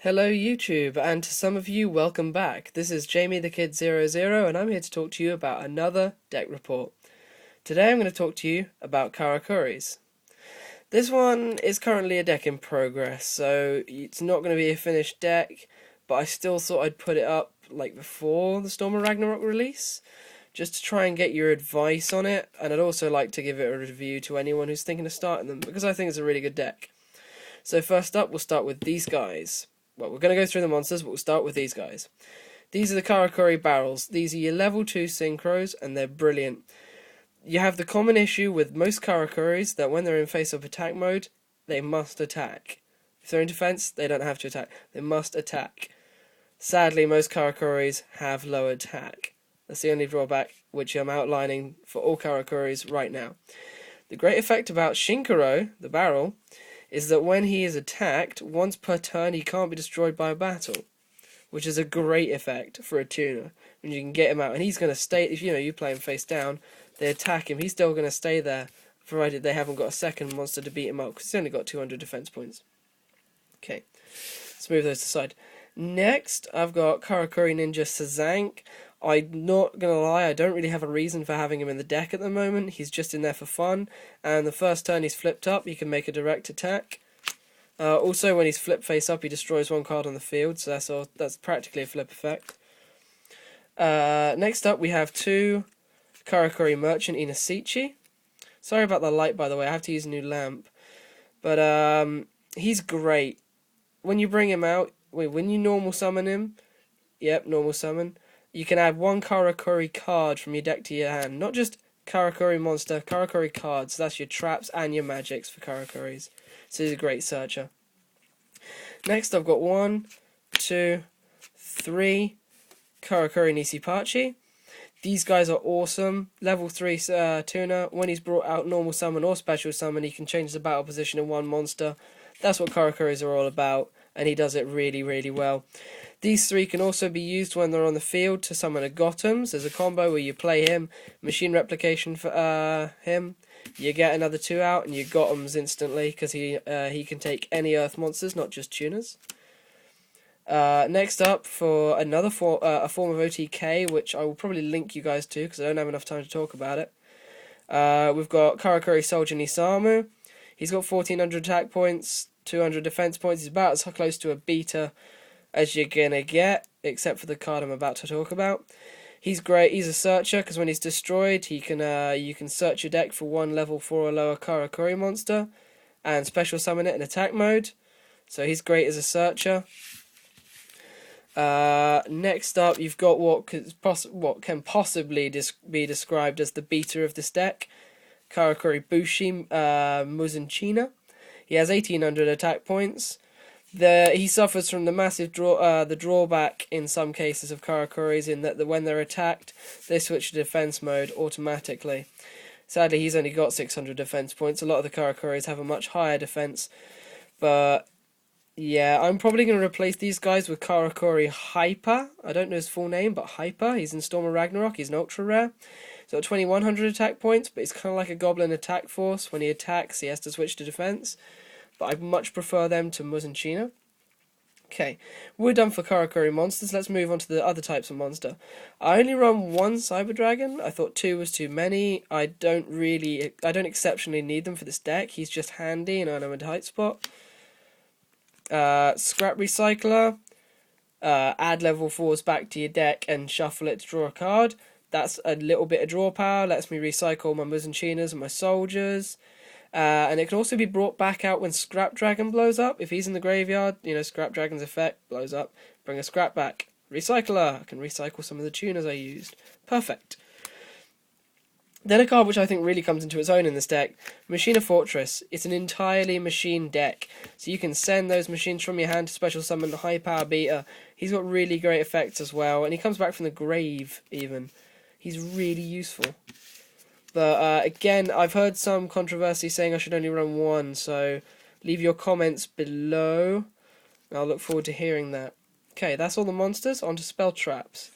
Hello YouTube, and to some of you, welcome back. This is Jamie the Kid 00, and I'm here to talk to you about another deck report. Today I'm going to talk to you about Karakuris. This one is currently a deck in progress, so it's not going to be a finished deck, but I still thought I'd put it up like before the Storm of Ragnarok release, just to try and get your advice on it, and I'd also like to give it a review to anyone who's thinking of starting them, because I think it's a really good deck. So first up, we'll start with these guys. Well, we're going to go through the monsters, but we'll start with these guys. These are the Karakuri barrels. These are your level 2 synchros, and they're brilliant. You have the common issue with most Karakuris that when they're in face-up attack mode, they must attack. If they're in defense, they don't have to attack. They must attack. Sadly, most Karakuris have low attack. That's the only drawback, which I'm outlining for all Karakuris right now. The great effect about Shinkaro, the barrel, is that when he is attacked, once per turn he can't be destroyed by a battle, which is a great effect for a tuner, when you can get him out, and he's going to stay, if you play him face down, they attack him, he's still going to stay there, provided they haven't got a second monster to beat him up, because he's only got 200 defense points. Okay, let's move those aside. Next, I've got Karakuri Ninja Sazank. I'm not going to lie, I don't really have a reason for having him in the deck at the moment. He's just in there for fun, and the first turn he's flipped up, he can make a direct attack. Also, when he's flipped face up, he destroys one card on the field, so that's practically a flip effect. Next up, we have two Karakuri Merchant Inasichi. Sorry about the light, by the way, I have to use a new lamp. But he's great. When you bring him out, when you normal summon him, yep, normal summon, you can add one Karakuri card from your deck to your hand. Not just Karakuri monster, Karakuri cards. That's your traps and your magics for Karakuris. So he's a great searcher. Next, I've got 1, 2, 3 Karakuri Nisipachi. These guys are awesome. Level 3 tuner. When he's brought out normal summon or special summon, he can change the battle position in one monster. That's what Karakuris are all about, and he does it really, really well. These three can also be used when they're on the field to summon a Gotams. There's a combo where you play him, machine replication for him, you get another 2 out, and you Gotams instantly, because he can take any earth monsters, not just tuners. Next up, for another a form of OTK, which I will probably link you guys to, because I don't have enough time to talk about it. We've got Karikari Soldier Nisamu. He's got 1400 attack points, 200 defense points. He's about as close to a beta as you're gonna get, except for the card I'm about to talk about. He's great. He's a searcher, because when he's destroyed, he can you can search your deck for one level 4 or lower Karakuri monster, and special summon it in attack mode. So he's great as a searcher. Next up, you've got what can possibly be described as the beta of this deck, Karakuri Bushi Muzunchina. He has 1800 attack points. He suffers from the massive drawback in some cases of Karakuris, in that when they're attacked, they switch to defense mode automatically. Sadly, he's only got 600 defense points. A lot of the Karakuris have a much higher defense, but yeah, I'm probably going to replace these guys with Karakuri Hyper. I don't know his full name, but Hyper. He's in Storm of Ragnarok. He's an ultra rare. He's got 2100 attack points, but he's kind of like a goblin attack force. When he attacks, he has to switch to defense. But I much prefer them to Muzunchina. Okay, we're done for Karakuri monsters. Let's move on to the other types of monster. I only run one Cyber Dragon. I thought 2 was too many. I don't exceptionally need them for this deck. He's just handy and I'm in a tight spot. Scrap Recycler. Add level 4s back to your deck and shuffle it to draw a card. That's a little bit of draw power. Lets me recycle my Muzunchinas and my soldiers. And it can also be brought back out when Scrap Dragon blows up. If he's in the graveyard, Scrap Dragon's effect blows up. Bring a Scrap back. Recycler. I can recycle some of the tuners I used. Perfect. Then a card which I think really comes into its own in this deck, Machina Fortress. It's an entirely machine deck. So you can send those machines from your hand to special summon the high power beta. He's got really great effects as well. And he comes back from the grave, even. He's really useful. But again, I've heard some controversy saying I should only run one, so leave your comments below. I'll look forward to hearing that. Okay, that's all the monsters. On to spell traps.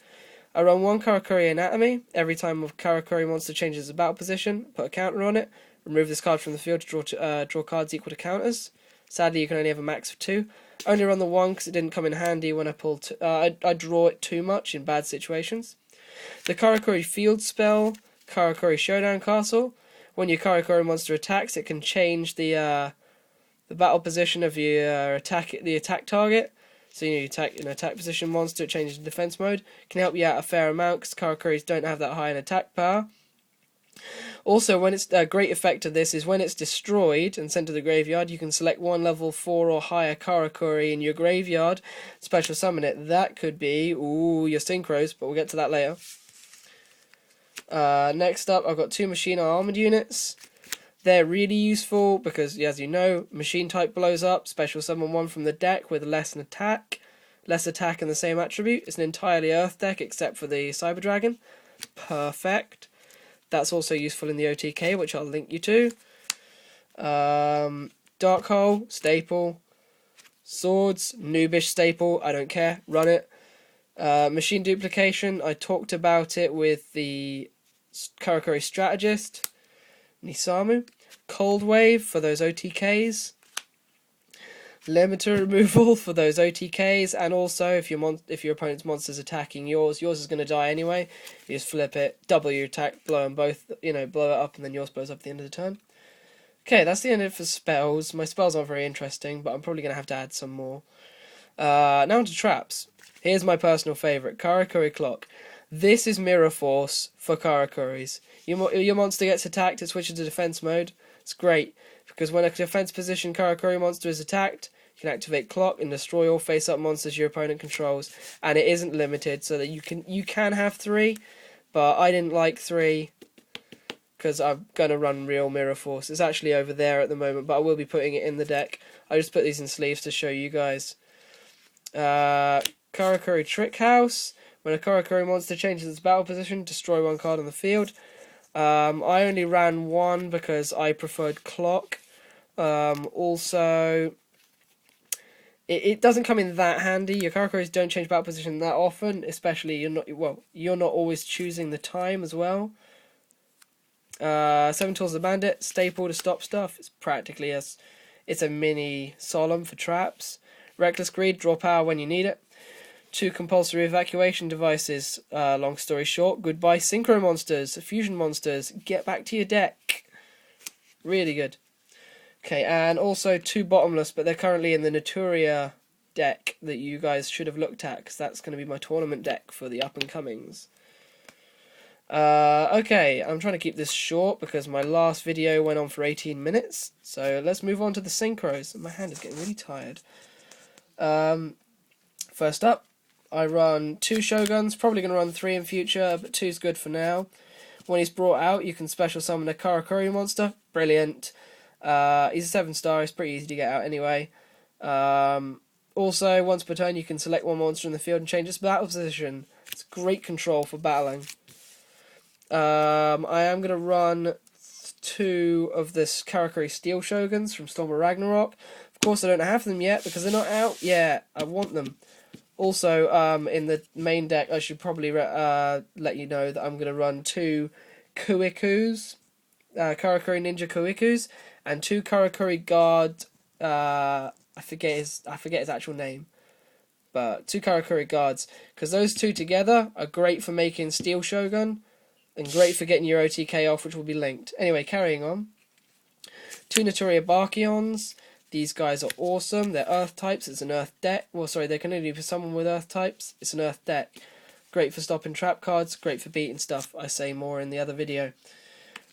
I run one Karakuri Anatomy. Every time a Karakuri monster changes its battle position, put a counter on it. Remove this card from the field to draw cards equal to counters. Sadly, you can only have a max of 2. Only run the 1 because it didn't come in handy when I pulled. I draw it too much in bad situations. The Karakuri field spell, Karakuri Showdown Castle. When your Karakuri monster attacks, it can change the battle position of your attack target. So you attack an attack position monster, it changes to defense mode. Can help you out a fair amount because Karakuris don't have that high in attack power. Also, when it's a great effect of this is when it's destroyed and sent to the graveyard, you can select one level 4 or higher Karakuri in your graveyard, special summon it. That could be your synchros, but we'll get to that later. Next up, I've got 2 machine armored units. They're really useful because, as you know, machine type blows up. Special summon one from the deck with less attack and the same attribute. It's an entirely Earth deck except for the Cyber Dragon. Perfect. That's also useful in the OTK, which I'll link you to. Dark Hole, staple. Swords, noobish staple, I don't care, run it. Machine duplication, I talked about it with the Karakuri strategist, Nisamu. Cold Wave for those OTKs. Limiter removal for those OTKs, and also if your opponent's monster's attacking yours is going to die anyway. You just flip it, W attack, blow them both, blow it up, and then yours blows up at the end of the turn. Okay, that's the end of it for spells. My spells aren't very interesting, but I'm probably going to have to add some more. Now onto traps. Here's my personal favourite, Karakuri Clock. This is Mirror Force for Karakuris. Your monster gets attacked, it switches to defense mode. It's great, because when a defense position Karakuri monster is attacked, you can activate Clock and destroy all face-up monsters your opponent controls. And it isn't limited, so that you can have 3, but I didn't like 3, because I'm going to run real Mirror Force. It's actually over there at the moment, but I will be putting it in the deck. I just put these in sleeves to show you guys. Karakuri Trick House. When a Karakuri monster changes its battle position, destroy 1 card on the field. I only ran 1 because I preferred Clock. Also, it doesn't come in that handy. Your Karakuris don't change battle position that often, especially you're not always choosing the time as well. 7 Tools of the Bandit, staple to stop stuff. It's practically it's a mini Solemn for traps. Reckless Greed, draw power when you need it. 2 compulsory evacuation devices. Long story short, goodbye synchro monsters, fusion monsters. Get back to your deck. Really good. Okay, and also 2 bottomless, but they're currently in the Naturia deck that you guys should have looked at, because that's going to be my tournament deck for the up and comings. Okay, I'm trying to keep this short because my last video went on for 18 minutes. So let's move on to the synchros. My hand is getting really tired. First up, I run 2 Shoguns, probably going to run 3 in future, but 2's good for now. When he's brought out, you can special summon a Karakuri monster. Brilliant. He's a 7-star, he's pretty easy to get out anyway. Also, once per turn, you can select one monster in the field and change its battle position. It's great control for battling. I am going to run 2 of this Karakuri Steel Shoguns from Storm of Ragnarok. Of course, I don't have them yet because they're not out yet. I want them. Also, in the main deck, I should probably let you know that I'm going to run 2 Kuikus, Karakuri Ninja Kuikus, and 2 Karakuri Guard. I forget his actual name, but 2 Karakuri Guards, because those 2 together are great for making Steel Shogun, and great for getting your OTK off, which will be linked. Anyway, carrying on. 2 Naturia Barkions. These guys are awesome. They're Earth types. It's an Earth deck. Well, sorry, they can only be for someone with Earth types. It's an Earth deck. Great for stopping trap cards. Great for beating stuff. I say more in the other video.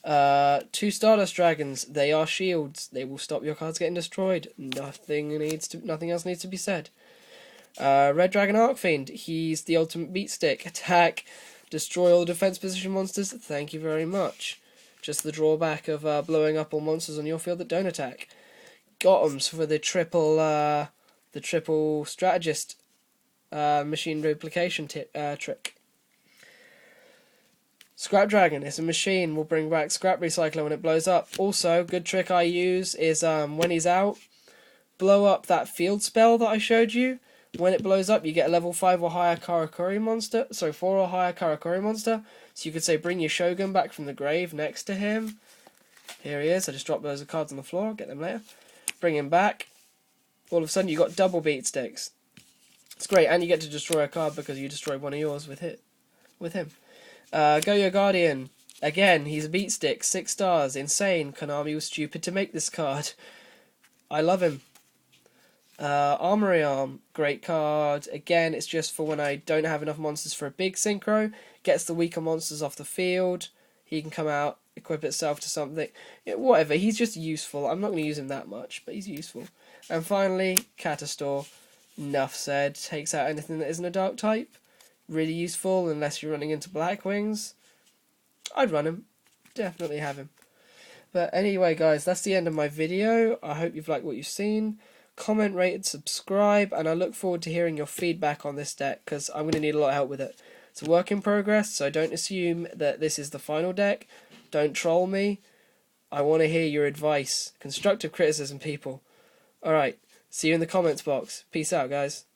2 Stardust Dragons. They are shields. They will stop your cards getting destroyed. Nothing else needs to be said. Red Dragon Arcfiend. He's the ultimate beat stick. Attack. Destroy all defense position monsters. Thank you very much. Just the drawback of blowing up all monsters on your field that don't attack. Gotham's for the triple strategist machine duplication trick. Scrap Dragon is a machine. Will bring back scrap recycler when it blows up. Also, good trick I use is when he's out, blow up that field spell that I showed you. When it blows up, you get a level 5 or higher Karakuri monster. Sorry, 4 or higher Karakuri monster. So you could say bring your Shogun back from the grave next to him. Here he is. I just dropped those cards on the floor. I'll get them later. Bring him back. all of a sudden you got double beat sticks. It's great, and you get to destroy a card because you destroyed one of yours with him. Go Your Guardian. Again, he's a beat stick, 6 stars, insane. Konami was stupid to make this card. I love him. Armory Arm, great card. Again, it's just for when I don't have enough monsters for a big synchro. Gets the weaker monsters off the field. He can come out, equip itself to something. Whatever, he's just useful. I'm not going to use him that much, but he's useful. And finally, Catastor. Enough said. Takes out anything that isn't a dark type. Really useful unless you're running into Blackwings. I'd run him. Definitely have him. But anyway, guys, that's the end of my video. I hope you've liked what you've seen. Comment, rate, and subscribe, and I look forward to hearing your feedback on this deck, because I'm going to need a lot of help with it. It's a work in progress, so don't assume that this is the final deck. Don't troll me. I want to hear your advice. Constructive criticism, people. Alright, see you in the comments box. Peace out, guys.